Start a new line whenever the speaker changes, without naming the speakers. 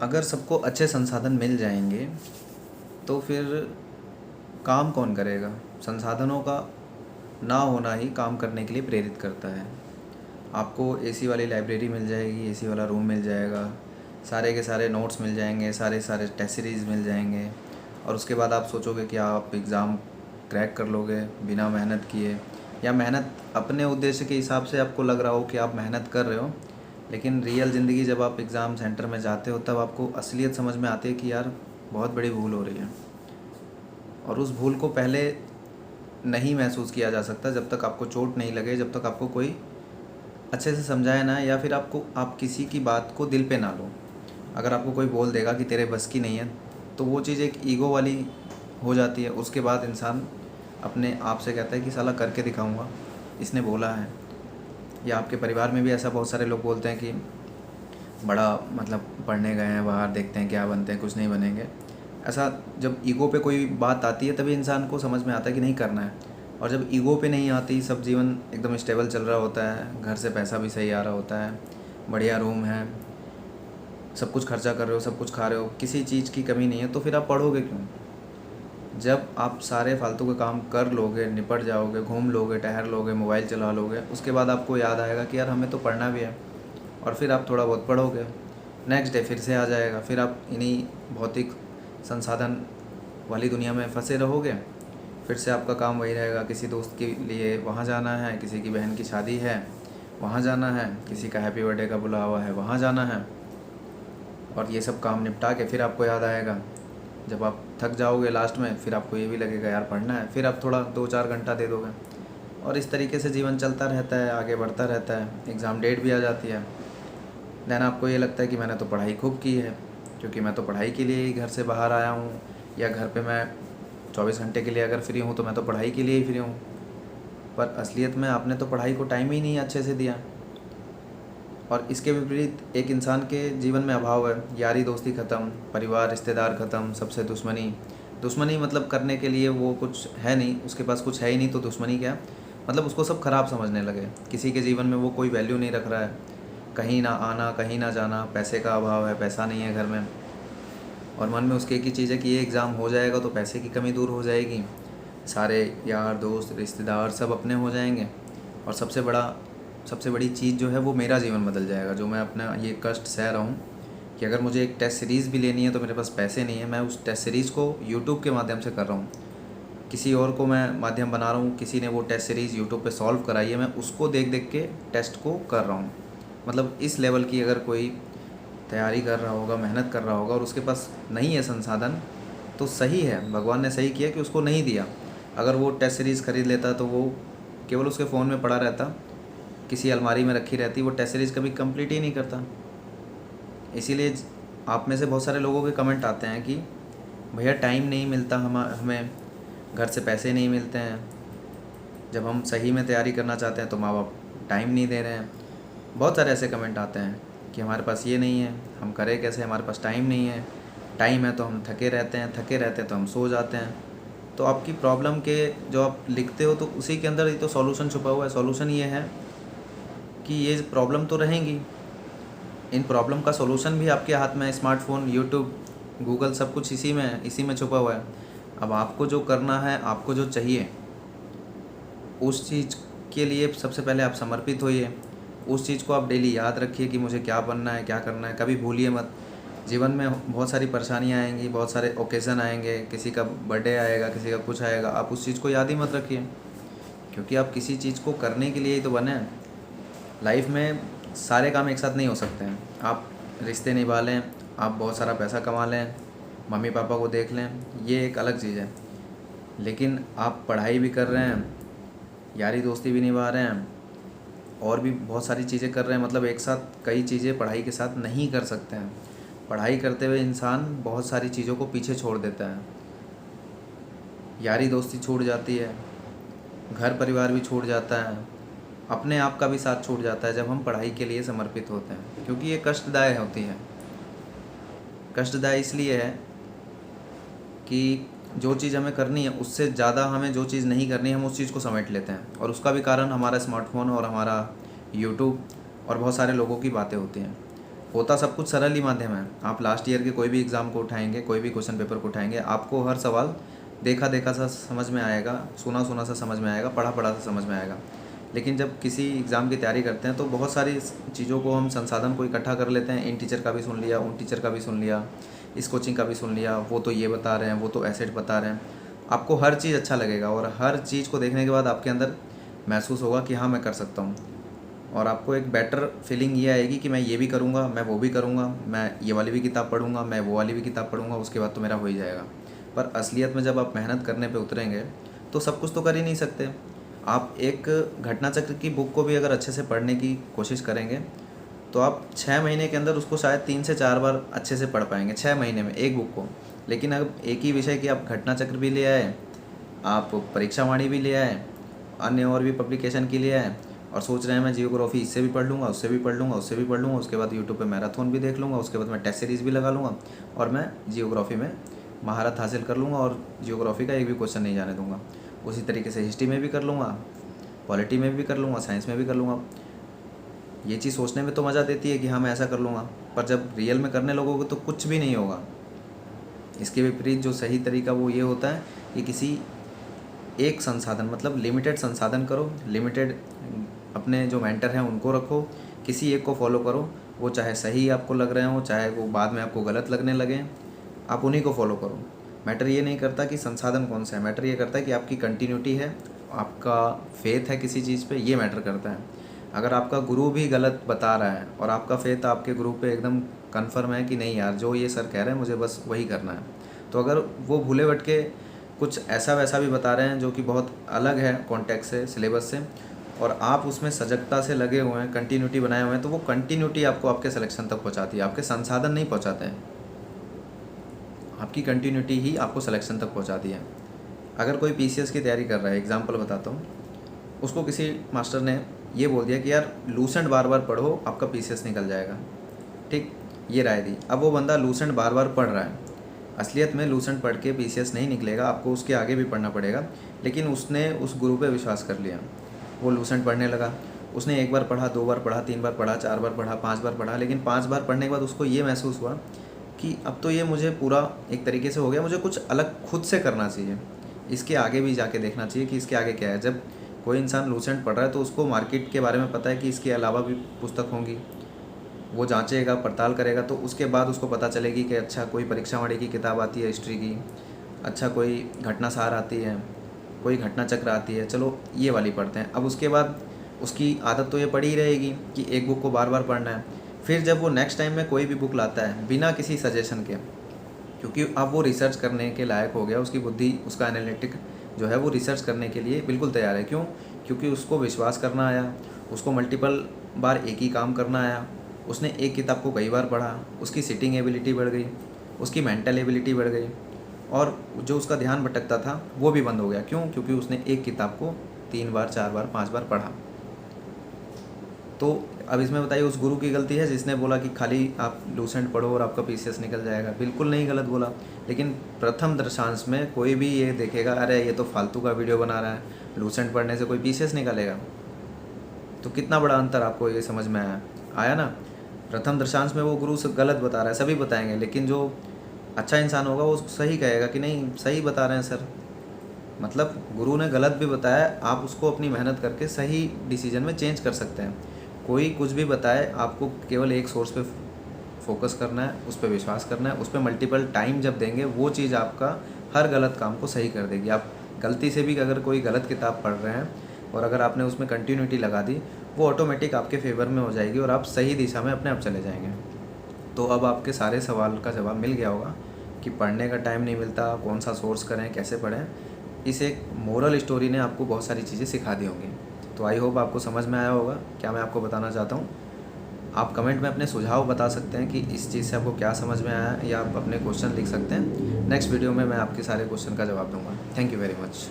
अगर सबको अच्छे संसाधन मिल जाएंगे तो फिर काम कौन करेगा। संसाधनों का ना होना ही काम करने के लिए प्रेरित करता है। आपको एसी वाली लाइब्रेरी मिल जाएगी, एसी वाला रूम मिल जाएगा, सारे के सारे नोट्स मिल जाएंगे, सारे सारे टेस्ट सीरीज़ मिल जाएंगे, और उसके बाद आप सोचोगे कि आप एग्ज़ाम क्रैक कर लोगे बिना मेहनत किए, या मेहनत अपने उद्देश्य के हिसाब से आपको लग रहा हो कि आप मेहनत कर रहे हो, लेकिन रियल ज़िंदगी जब आप एग्ज़ाम सेंटर में जाते हो तब आपको असलियत समझ में आती है कि यार बहुत बड़ी भूल हो रही है। और उस भूल को पहले नहीं महसूस किया जा सकता जब तक आपको चोट नहीं लगे, जब तक आपको कोई अच्छे से समझाए ना, या फिर आप किसी की बात को दिल पे ना लो। अगर आपको कोई बोल देगा कि तेरे बस की नहीं है, तो वो चीज़ एक ईगो वाली हो जाती है। उसके बाद इंसान अपने आप से कहता है कि साला करके दिखाऊंगा, इसने बोला है। या आपके परिवार में भी ऐसा बहुत सारे लोग बोलते हैं कि बड़ा मतलब पढ़ने गए हैं बाहर, देखते हैं क्या बनते हैं, कुछ नहीं बनेंगे। ऐसा जब ईगो पे कोई बात आती है तभी इंसान को समझ में आता है कि नहीं करना है। और जब ईगो पे नहीं आती, सब जीवन एकदम स्टेबल चल रहा होता है, घर से पैसा भी सही आ रहा होता है, बढ़िया रूम है, सब कुछ खर्चा कर रहे हो, सब कुछ खा रहे हो, किसी चीज़ की कमी नहीं है, तो फिर आप पढ़ोगे क्यों। जब आप सारे फालतू के काम कर लोगे, निपट जाओगे, घूम लोगे, टहल लोगे, मोबाइल चला लोगे, उसके बाद आपको याद आएगा कि यार हमें तो पढ़ना भी है, और फिर आप थोड़ा बहुत पढ़ोगे। नेक्स्ट डे फिर से आ जाएगा, फिर आप इन्हीं भौतिक संसाधन वाली दुनिया में फंसे रहोगे। फिर से आपका काम वही रहेगा, किसी दोस्त के लिए वहाँ जाना है, किसी की बहन की शादी है वहाँ जाना है, किसी का हैप्पी बर्थडे का बुलावा है वहाँ जाना है। और ये सब काम निपटा के फिर आपको याद आएगा, जब आप थक जाओगे लास्ट में, फिर आपको ये भी लगेगा यार पढ़ना है, फिर आप थोड़ा 2-4 घंटा दे दोगे। और इस तरीके से जीवन चलता रहता है, आगे बढ़ता रहता है। एग्ज़ाम डेट भी आ जाती है, देन आपको ये लगता है कि मैंने तो पढ़ाई खूब की है, क्योंकि मैं तो पढ़ाई के लिए ही घर से बाहर आया हूँ, या घर पे मैं 24 घंटे के लिए अगर फ्री हूँ तो मैं तो पढ़ाई के लिए ही फ्री हूँ। पर असलियत में आपने तो पढ़ाई को टाइम ही नहीं अच्छे से दिया। और इसके विपरीत एक इंसान के जीवन में अभाव है, यारी दोस्ती ख़त्म, परिवार रिश्तेदार ख़त्म, सबसे दुश्मनी। दुश्मनी मतलब करने के लिए वो कुछ है नहीं, उसके पास कुछ है ही नहीं, तो दुश्मनी क्या, मतलब उसको सब ख़राब समझने लगे। किसी के जीवन में वो कोई वैल्यू नहीं रख रहा है, कहीं ना आना कहीं ना जाना, पैसे का अभाव है, पैसा नहीं है घर में, और मन में उसके एक ही चीज़ है कि ये एग्ज़ाम हो जाएगा तो पैसे की कमी दूर हो जाएगी, सारे यार दोस्त रिश्तेदार सब अपने हो जाएंगे, और सबसे बड़ी चीज़ जो है वो मेरा जीवन बदल जाएगा। जो मैं अपना ये कष्ट सह रहा हूँ कि अगर मुझे एक टेस्ट सीरीज़ भी लेनी है तो मेरे पास पैसे नहीं है, मैं उस टेस्ट सीरीज़ को यूट्यूब के माध्यम से कर रहा हूँ, किसी और को मैं माध्यम बना रहा हूँ, किसी ने वो टेस्ट सीरीज़ यूट्यूब पे सॉल्व कराई है, मैं उसको देख देख के टेस्ट को कर रहा हूँ। मतलब इस लेवल की अगर कोई तैयारी कर रहा होगा, मेहनत कर रहा होगा, और उसके पास नहीं है संसाधन, तो सही है, भगवान ने सही किया कि उसको नहीं दिया। अगर वो टेस्ट सीरीज़ ख़रीद लेता तो वो केवल उसके फ़ोन में पड़ा रहता, किसी अलमारी में रखी रहती, वो टेस्ट सीरीज़ कभी कंप्लीट ही नहीं करता। इसीलिए आप में से बहुत सारे लोगों के कमेंट आते हैं कि भैया टाइम नहीं मिलता, हमें घर से पैसे नहीं मिलते हैं, जब हम सही में तैयारी करना चाहते हैं तो माँ बाप टाइम नहीं दे रहे हैं। बहुत सारे ऐसे कमेंट आते हैं कि हमारे पास ये नहीं है, हम करें कैसे, हमारे पास टाइम नहीं है, टाइम है तो हम थके रहते हैं, थके रहते हैं तो हम सो जाते हैं। तो आपकी प्रॉब्लम के जो आप लिखते हो तो उसी के अंदर ही तो सॉल्यूशन छुपा हुआ है। सॉल्यूशन ये है कि ये प्रॉब्लम तो रहेंगी, इन प्रॉब्लम का सॉल्यूशन भी आपके हाथ में है, स्मार्टफोन, यूट्यूब, गूगल, सब कुछ इसी में है, इसी में छुपा हुआ है। अब आपको जो करना है, आपको जो चाहिए, उस चीज़ के लिए सबसे पहले आप समर्पित होइए। उस चीज़ को आप डेली याद रखिए कि मुझे क्या बनना है, क्या करना है, कभी भूलिए मत। जीवन में बहुत सारी परेशानियाँ आएंगी, बहुत सारे ओकेज़न आएंगे, किसी का बर्थडे आएगा, किसी का कुछ आएगा, आप उस चीज़ को याद ही मत रखिए, क्योंकि आप किसी चीज़ को करने के लिए ही तो बने हैं। लाइफ में सारे काम एक साथ नहीं हो सकते हैं। आप रिश्ते निभा लें, आप बहुत सारा पैसा कमा लें, मम्मी पापा को देख लें, ये एक अलग चीज़ है, लेकिन आप पढ़ाई भी कर रहे हैं, यारी दोस्ती भी निभा रहे हैं, और भी बहुत सारी चीज़ें कर रहे हैं, मतलब एक साथ कई चीज़ें पढ़ाई के साथ नहीं कर सकते हैं। पढ़ाई करते हुए इंसान बहुत सारी चीज़ों को पीछे छोड़ देता है, यारी दोस्ती छूट जाती है, घर परिवार भी छूट जाता है, अपने आप का भी साथ छूट जाता है जब हम पढ़ाई के लिए समर्पित होते हैं, क्योंकि ये कष्टदायक होती है। कष्टदायक इसलिए है कि जो चीज़ हमें करनी है उससे ज़्यादा हमें जो चीज़ नहीं करनी है हम उस चीज़ को समेट लेते हैं, और उसका भी कारण हमारा स्मार्टफोन और हमारा यूट्यूब और बहुत सारे लोगों की बातें होती हैं। होता सब कुछ सरल ही माध्यम है। आप लास्ट ईयर के कोई भी एग्ज़ाम को उठाएंगे, कोई भी क्वेश्चन पेपर को उठाएंगे, आपको हर सवाल देखा देखा सा समझ में आएगा, सुना सुना सा समझ में आएगा, पढ़ा पढ़ा सा समझ में आएगा। लेकिन जब किसी एग्ज़ाम की तैयारी करते हैं तो बहुत सारी चीज़ों को हम संसाधन को इकट्ठा कर लेते हैं। इन टीचर का भी सुन लिया, उन टीचर का भी सुन लिया, इस कोचिंग का भी सुन लिया, वो तो ये बता रहे हैं, वो तो ऐसे बता रहे हैं। आपको हर चीज़ अच्छा लगेगा और हर चीज़ को देखने के बाद आपके अंदर महसूस होगा कि हाँ मैं कर सकता हूँ। और आपको एक बेटर फीलिंग ये आएगी कि मैं ये भी करूँगा, मैं वो भी करूँगा, मैं ये वाली भी किताब पढ़ूँगा, मैं वो वाली भी किताब पढ़ूँगा, उसके बाद तो मेरा हो ही जाएगा। पर असलियत में जब आप मेहनत करने पे उतरेंगे तो सब कुछ तो कर ही नहीं सकते। आप एक घटना चक्र की बुक को भी अगर अच्छे से पढ़ने की कोशिश करेंगे तो आप 6 महीने के अंदर उसको शायद 3 से 4 बार अच्छे से पढ़ पाएंगे, 6 महीने में एक बुक को। लेकिन अगर एक ही विषय की आप घटना चक्र भी ले आए, आप परीक्षावाणी भी ले आए, अन्य और भी पब्लिकेशन की ले आए और सोच रहे हैं मैं जियोग्राफी इससे भी पढ़ लूँगा, उससे भी पढ़ लूँगा, उससे भी पढ़ लूँगा, उसके बाद यूट्यूब पे मैराथन भी देख लूँगा, उसके बाद मैं टेस्ट सीरीज़ भी लगा लूँगा और मैं जियोग्राफी में महारत हासिल कर लूँगा और जियोग्राफी का एक भी क्वेश्चन नहीं जाने दूँगा। उसी तरीके से हिस्ट्री में भी कर लूँगा, पॉलिटी में भी कर लूँगा, साइंस में भी कर लूँगा। ये चीज़ सोचने में तो मज़ा देती है कि हाँ मैं ऐसा कर लूँगा, पर जब रियल में करने लगोगे तो कुछ भी नहीं होगा। इसके विपरीत जो सही तरीका वो ये होता है कि किसी एक संसाधन मतलब लिमिटेड संसाधन करो, लिमिटेड अपने जो मेंटर हैं उनको रखो, किसी एक को फॉलो करो। वो चाहे सही आपको लग रहे हों, चाहे वो बाद में आपको गलत लगने लगें, आप उन्हीं को फॉलो करो। मैटर ये नहीं करता कि संसाधन कौन सा है, मैटर ये करता है कि आपकी कंटिन्यूटी है, आपका फेथ है किसी चीज़ पे, ये मैटर करता है। अगर आपका गुरु भी गलत बता रहा है और आपका फेथ आपके गुरु पे एकदम कन्फर्म है कि नहीं यार जो ये सर कह रहे हैं मुझे बस वही करना है, तो अगर वो भूले भटके कुछ ऐसा वैसा भी बता रहे हैं जो कि बहुत अलग है कॉन्टेक्स्ट से, सिलेबस से, और आप उसमें सजगता से लगे हुए हैं, कंटिन्यूटी बनाए हुए हैं, तो वो कंटिन्यूटी आपको आपके सिलेक्शन तक पहुंचाती है, आपके संसाधन नहीं पहुंचाते हैं। आपकी कंटिन्यूटी ही आपको सिलेक्शन तक पहुंचाती है। अगर कोई पीसीएस की तैयारी कर रहा है, एग्जांपल बताता हूँ, उसको किसी मास्टर ने ये बोल दिया कि यार लूसेंट बार बार पढ़ो आपका पीसीएस निकल जाएगा, ठीक, ये राय दी। अब वो बंदा लूसेंट बार बार पढ़ रहा है, असलियत में लूसेंट पढ़ के पीसीएस नहीं निकलेगा, आपको उसके आगे भी पढ़ना पड़ेगा। लेकिन उसने उस गुरु पे विश्वास कर लिया, वो लूसेंट पढ़ने लगा। उसने एक बार पढ़ा, 2 बार पढ़ा, 3 बार पढ़ा, 4 बार पढ़ा, 5 बार पढ़ा, लेकिन 5 बार पढ़ने के बाद उसको ये महसूस हुआ कि अब तो ये मुझे पूरा एक तरीके से हो गया, मुझे कुछ अलग खुद से करना चाहिए, इसके आगे भी जाके देखना चाहिए कि इसके आगे क्या है। जब कोई इंसान लूसेंट पढ़ रहा है तो उसको मार्केट के बारे में पता है कि इसके अलावा भी पुस्तक होंगी, वो जांचेगा, पड़ताल करेगा, तो उसके बाद उसको पता चलेगी कि अच्छा कोई परीक्षावाणी की किताब आती है हिस्ट्री की, अच्छा कोई घटना सार आती है, कोई घटना चक्र आती है, चलो ये वाली पढ़ते हैं। अब उसके बाद उसकी आदत तो ये पड़ी ही रहेगी कि एक बुक को बार बार पढ़ना है। फिर जब वो नेक्स्ट टाइम में कोई भी बुक लाता है बिना किसी सजेशन के, क्योंकि अब वो रिसर्च करने के लायक हो गया, उसकी बुद्धि, उसका एनालिटिक जो है वो रिसर्च करने के लिए बिल्कुल तैयार है। क्यों? क्योंकि उसको विश्वास करना आया, उसको मल्टीपल बार एक ही काम करना आया, उसने एक किताब को कई बार पढ़ा, उसकी सिटिंग एबिलिटी बढ़ गई, उसकी मेंटल एबिलिटी बढ़ गई, और जो उसका ध्यान भटकता था वो भी बंद हो गया। क्यों? क्योंकि उसने एक किताब को 3 बार, 4 बार, 5 बार पढ़ा। तो अब इसमें बताइए उस गुरु की गलती है जिसने बोला कि खाली आप लूसेंट पढ़ो और आपका पीसीएस निकल जाएगा? बिल्कुल नहीं, गलत बोला। लेकिन प्रथम दृष्टांत में कोई भी ये देखेगा अरे ये तो फालतू का वीडियो बना रहा है, लूसेंट पढ़ने से कोई पीसीएस निकालेगा? तो कितना बड़ा अंतर आपको ये समझ में आया ना? प्रथम दृष्टांत में वो गुरु गलत बता रहा है, सभी बताएंगे, लेकिन जो अच्छा इंसान होगा वो सही कहेगा कि नहीं सही बता रहे हैं सर। मतलब गुरु ने गलत भी बताया, आप उसको अपनी मेहनत करके सही डिसीजन में चेंज कर सकते हैं। कोई कुछ भी बताए, आपको केवल एक सोर्स पे फोकस करना है, उस पर विश्वास करना है, उस पर मल्टीपल टाइम जब देंगे वो चीज़ आपका हर गलत काम को सही कर देगी। आप गलती से भी अगर कोई गलत किताब पढ़ रहे हैं और अगर आपने उसमें कंटिन्यूटी लगा दी, वो ऑटोमेटिक आपके फेवर में हो जाएगी और आप सही दिशा में अपने आप चले जाएंगे। तो अब आपके सारे सवाल का जवाब मिल गया होगा कि पढ़ने का टाइम नहीं मिलता, कौन सा सोर्स करें, कैसे पढ़ें। इस एक मोरल स्टोरी ने आपको बहुत सारी चीज़ें सिखा दी होंगी। तो आई होप आपको समझ में आया होगा क्या मैं आपको बताना चाहता हूँ। आप कमेंट में अपने सुझाव बता सकते हैं कि इस चीज़ से आपको क्या समझ में आया, या आप अपने क्वेश्चन लिख सकते हैं। नेक्स्ट वीडियो में मैं आपके सारे क्वेश्चन का जवाब दूंगा। Thank you very much.